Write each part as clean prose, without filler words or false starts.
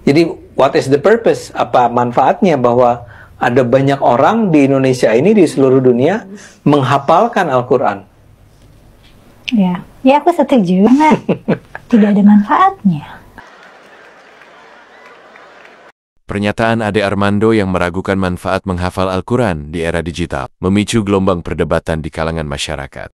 Jadi, what is the purpose? Apa manfaatnya bahwa ada banyak orang di Indonesia ini, di seluruh dunia, menghafalkan Al-Quran? Ya aku setuju, karena tidak ada manfaatnya. Pernyataan Ade Armando yang meragukan manfaat menghafal Al-Quran di era digital memicu gelombang perdebatan di kalangan masyarakat.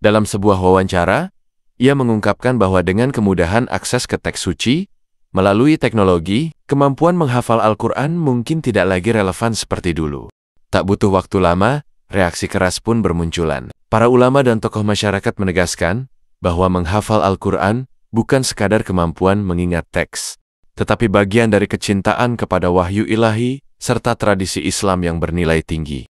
Dalam sebuah wawancara, ia mengungkapkan bahwa dengan kemudahan akses ke teks suci, melalui teknologi, kemampuan menghafal Al-Quran mungkin tidak lagi relevan seperti dulu. Tak butuh waktu lama, reaksi keras pun bermunculan. Para ulama dan tokoh masyarakat menegaskan bahwa menghafal Al-Quran bukan sekadar kemampuan mengingat teks, tetapi bagian dari kecintaan kepada wahyu ilahi serta tradisi Islam yang bernilai tinggi.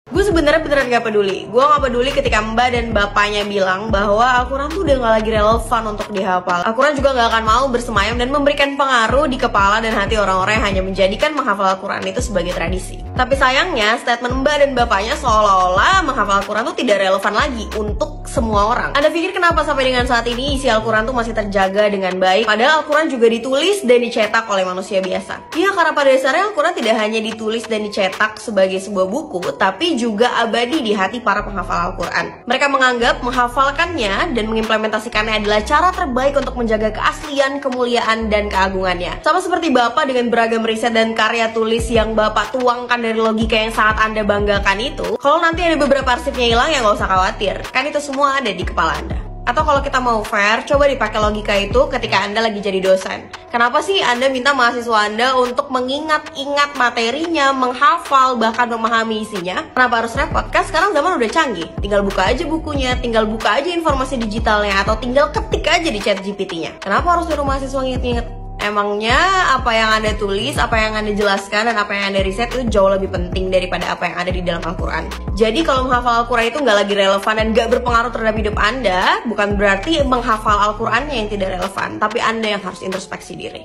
Gue sebenarnya beneran gak peduli. Gue gak peduli ketika mbak dan bapaknya bilang bahwa Al-Quran tuh udah gak lagi relevan untuk dihafal. Al-Quran juga gak akan mau bersemayam dan memberikan pengaruh di kepala dan hati orang-orang yang hanya menjadikan menghafal Al-Quran itu sebagai tradisi. Tapi sayangnya, statement mbak dan bapaknya seolah-olah menghafal Al-Quran tuh tidak relevan lagi untuk semua orang. Anda pikir kenapa sampai dengan saat ini isi Al-Quran tuh masih terjaga dengan baik? Padahal Al-Quran juga ditulis dan dicetak oleh manusia biasa. Iya, karena pada dasarnya Al-Quran tidak hanya ditulis dan dicetak sebagai sebuah buku, tapi juga abadi di hati para penghafal Al-Quran. Mereka menganggap menghafalkannya dan mengimplementasikannya adalah cara terbaik untuk menjaga keaslian, kemuliaan, dan keagungannya. Sama seperti Bapak dengan beragam riset dan karya tulis yang Bapak tuangkan dari logika yang sangat Anda banggakan itu, kalau nanti ada beberapa arsipnya hilang ya nggak usah khawatir, kan itu semua ada di kepala Anda. Atau kalau kita mau fair, coba dipakai logika itu ketika Anda lagi jadi dosen. Kenapa sih Anda minta mahasiswa Anda untuk mengingat-ingat materinya, menghafal, bahkan memahami isinya? Kenapa harus repot? Kan sekarang zaman udah canggih. Tinggal buka aja bukunya, tinggal buka aja informasi digitalnya, atau tinggal ketik aja di chat GPT-nya. Kenapa harus nyuruh mahasiswa nginget-nginget? Emangnya apa yang Anda tulis, apa yang Anda jelaskan, dan apa yang Anda riset itu jauh lebih penting daripada apa yang ada di dalam Al-Quran. Jadi kalau menghafal Al-Quran itu nggak lagi relevan dan nggak berpengaruh terhadap hidup Anda, bukan berarti menghafal Al-Qurannya yang tidak relevan, tapi Anda yang harus introspeksi diri.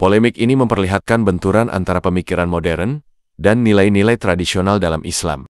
Polemik ini memperlihatkan benturan antara pemikiran modern dan nilai-nilai tradisional dalam Islam.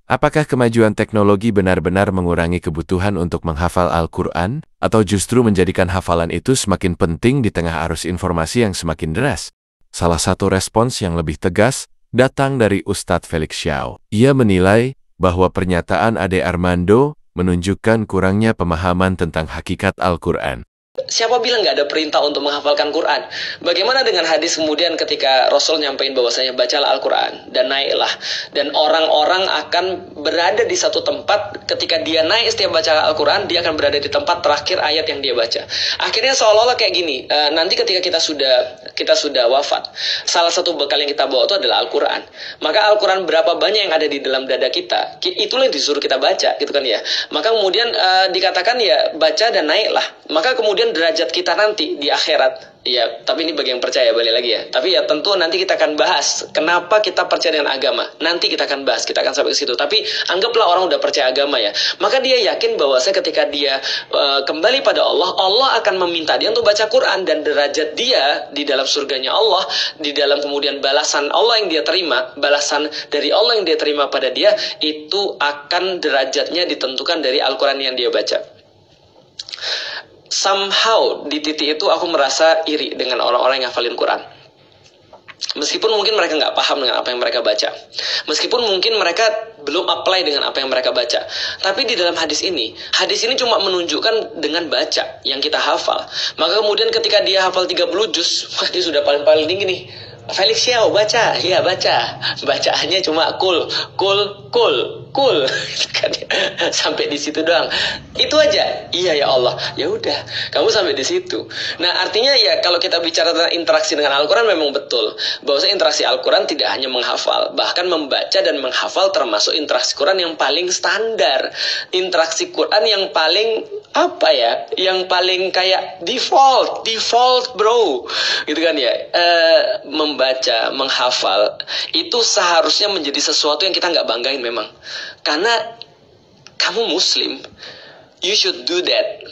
Apakah kemajuan teknologi benar-benar mengurangi kebutuhan untuk menghafal Al-Quran, atau justru menjadikan hafalan itu semakin penting di tengah arus informasi yang semakin deras? Salah satu respons yang lebih tegas datang dari Ustadz Felix Xiao. Ia menilai bahwa pernyataan Ade Armando menunjukkan kurangnya pemahaman tentang hakikat Al-Quran. Siapa bilang nggak ada perintah untuk menghafalkan Quran? Bagaimana dengan hadis kemudian ketika Rasul nyampein bahwasanya bacalah Al-Quran dan naiklah, dan orang-orang akan berada di satu tempat. Ketika dia naik setiap baca Al-Quran, dia akan berada di tempat terakhir ayat yang dia baca. Akhirnya seolah-olah kayak gini, nanti ketika kita sudah wafat, salah satu bekal yang kita bawa itu adalah Al-Quran. Maka Al-Quran berapa banyak yang ada di dalam dada kita, itulah yang disuruh kita baca, gitu kan ya. Maka kemudian dikatakan ya baca dan naiklah. Maka kemudian derajat kita nanti di akhirat, ya, tapi ini bagi yang percaya, balik lagi ya. Tapi ya tentu nanti kita akan bahas kenapa kita percaya dengan agama. Nanti kita akan bahas, kita akan sampai ke situ. Tapi anggaplah orang udah percaya agama ya, maka dia yakin bahwasanya ketika dia kembali pada Allah, Allah akan meminta dia untuk baca Quran, dan derajat dia di dalam surganya Allah, di dalam kemudian balasan Allah yang dia terima, balasan dari Allah yang dia terima pada dia, itu akan derajatnya ditentukan dari Al-Quran yang dia baca. Somehow di titik itu aku merasa iri dengan orang-orang yang hafalin Quran. Meskipun mungkin mereka nggak paham dengan apa yang mereka baca, meskipun mungkin mereka belum apply dengan apa yang mereka baca, tapi di dalam hadis ini cuma menunjukkan dengan baca yang kita hafal. Maka kemudian ketika dia hafal 30 juz, wah dia sudah paling tinggi nih. Felix Xiao baca, iya baca, bacaannya cuma kul, kan, sampai di situ doang. Itu aja. Iya ya Allah, ya udah, kamu sampai di situ. Nah artinya ya kalau kita bicara tentang interaksi dengan Al-Quran, memang betul bahwa interaksi Al-Quran tidak hanya menghafal, bahkan membaca dan menghafal termasuk interaksi Quran yang paling standar, interaksi Quran yang paling apa ya, yang paling kayak default bro, gitu kan ya. Membaca, menghafal itu seharusnya menjadi sesuatu yang kita nggak banggain memang, karena kamu Muslim, you should do that.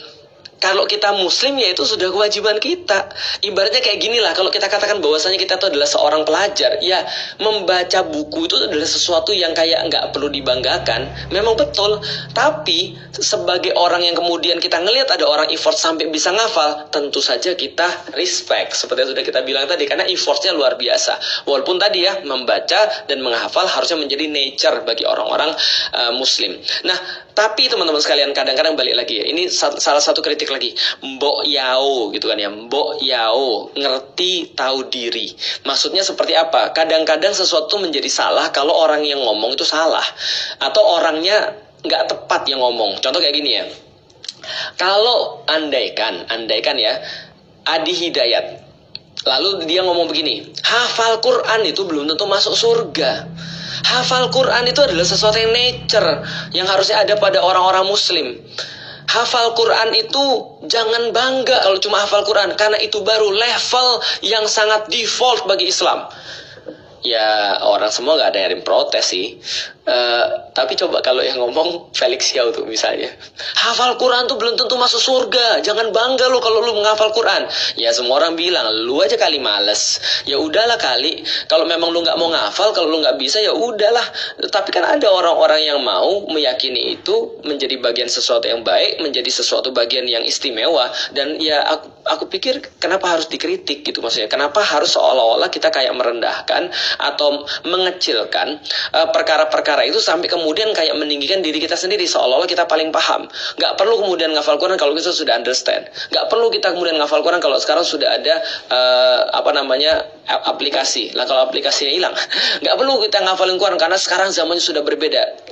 kalau kita muslim ya itu sudah kewajiban kita. Ibaratnya kayak gini lah, kalau kita katakan bahwasanya kita itu adalah seorang pelajar, ya membaca buku itu adalah sesuatu yang kayak nggak perlu dibanggakan. Memang betul, tapi sebagai orang yang kemudian kita ngelihat ada orang effort sampai bisa ngafal, tentu saja kita respect, seperti yang sudah kita bilang tadi, karena effortnya luar biasa. Walaupun tadi ya, membaca dan menghafal harusnya menjadi nature bagi orang-orang muslim. Nah, tapi teman-teman sekalian, kadang-kadang balik lagi ya, ini salah satu kritik lagi, mbok yao gitu kan ya, mbok yao, ngerti tahu diri. Maksudnya seperti apa? Kadang-kadang sesuatu menjadi salah kalau orang yang ngomong itu salah, atau orangnya nggak tepat yang ngomong. Contoh kayak gini ya, kalau andaikan ya, Adi Hidayat, lalu dia ngomong begini, hafal Quran itu belum tentu masuk surga. Hafal Quran itu adalah sesuatu yang nature, yang harusnya ada pada orang-orang muslim. Hafal Quran itu jangan bangga kalau cuma hafal Quran, karena itu baru level yang sangat default bagi Islam. Ya orang semua gak ada yang protes sih. Tapi coba kalau yang ngomong Felix Yao tuh misalnya, hafal Quran tuh belum tentu masuk surga, jangan bangga lo kalau lu menghafal Quran. Ya semua orang bilang, lu aja kali males. Ya udahlah kali, kalau memang lu nggak mau ngafal, kalau lu nggak bisa ya udahlah. Tapi kan ada orang-orang yang mau meyakini itu menjadi bagian sesuatu yang baik, menjadi sesuatu bagian yang istimewa. Dan ya aku pikir kenapa harus dikritik gitu, maksudnya kenapa harus seolah-olah kita kayak merendahkan atau mengecilkan perkara-perkara itu sampai kemudian kayak meninggikan diri kita sendiri, seolah-olah kita paling paham. Nggak perlu kemudian ngafal Quran kalau kita sudah understand. Nggak perlu kita kemudian ngafal Quran kalau sekarang sudah ada aplikasi. Lah kalau aplikasinya hilang, nggak perlu kita ngafalin Quran karena sekarang zamannya sudah berbeda.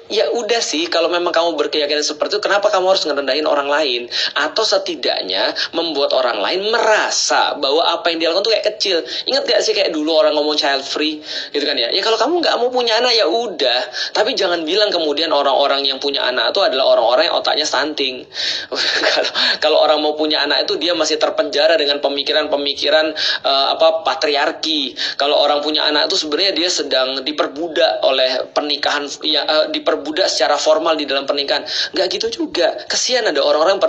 Ya udah sih, kalau memang kamu berkeyakinan seperti itu, kenapa kamu harus ngerendahin orang lain? Atau setidaknya membuat orang lain merasa bahwa apa yang dia lakukan itu kayak kecil. Ingat gak sih kayak dulu orang ngomong child free gitu kan ya? Ya kalau kamu nggak mau punya anak ya udah, tapi jangan bilang kemudian orang-orang yang punya anak itu adalah orang-orang yang otaknya stunting. Kalau orang mau punya anak itu dia masih terpenjara dengan pemikiran-pemikiran patriarki. Kalau orang punya anak itu sebenarnya dia sedang diperbudak oleh pernikahan, diperbudak secara formal di dalam pernikahan. Nggak gitu juga. Kesian ada orang-orang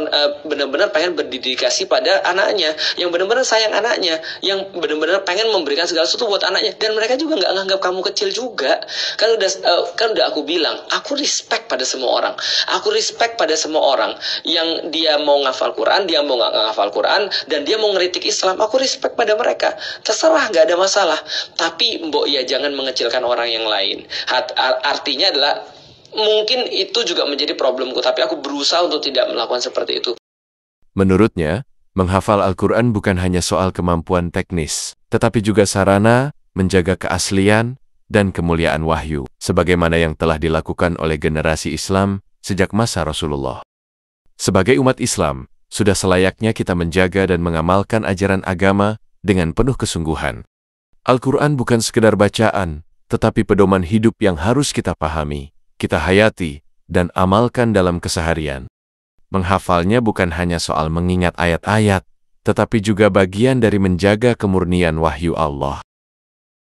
benar-benar pengen berdedikasi pada anaknya, yang benar-benar sayang anaknya, yang benar-benar pengen memberikan segala sesuatu buat anaknya, dan mereka juga nggak nganggap kamu kecil juga. Kan udah aku bilang, aku respect pada semua orang. Aku respect pada semua orang yang dia mau ngafal Quran, dia mau nggak ngafal Quran, dan dia mau ngeritik Islam. Aku respect pada mereka. Terserah, nggak ada masalah. Tapi mbok ya jangan mengecilkan orang yang lain. Artinya adalah mungkin itu juga menjadi problemku, tapi aku berusaha untuk tidak melakukan seperti itu. Menurutnya, menghafal Al-Quran bukan hanya soal kemampuan teknis, tetapi juga sarana menjaga keaslian dan kemuliaan wahyu, sebagaimana yang telah dilakukan oleh generasi Islam sejak masa Rasulullah. Sebagai umat Islam, sudah selayaknya kita menjaga dan mengamalkan ajaran agama dengan penuh kesungguhan. Al-Quran bukan sekedar bacaan, tetapi pedoman hidup yang harus kita pahami, kita hayati, dan amalkan dalam keseharian. Menghafalnya bukan hanya soal mengingat ayat-ayat, tetapi juga bagian dari menjaga kemurnian wahyu Allah.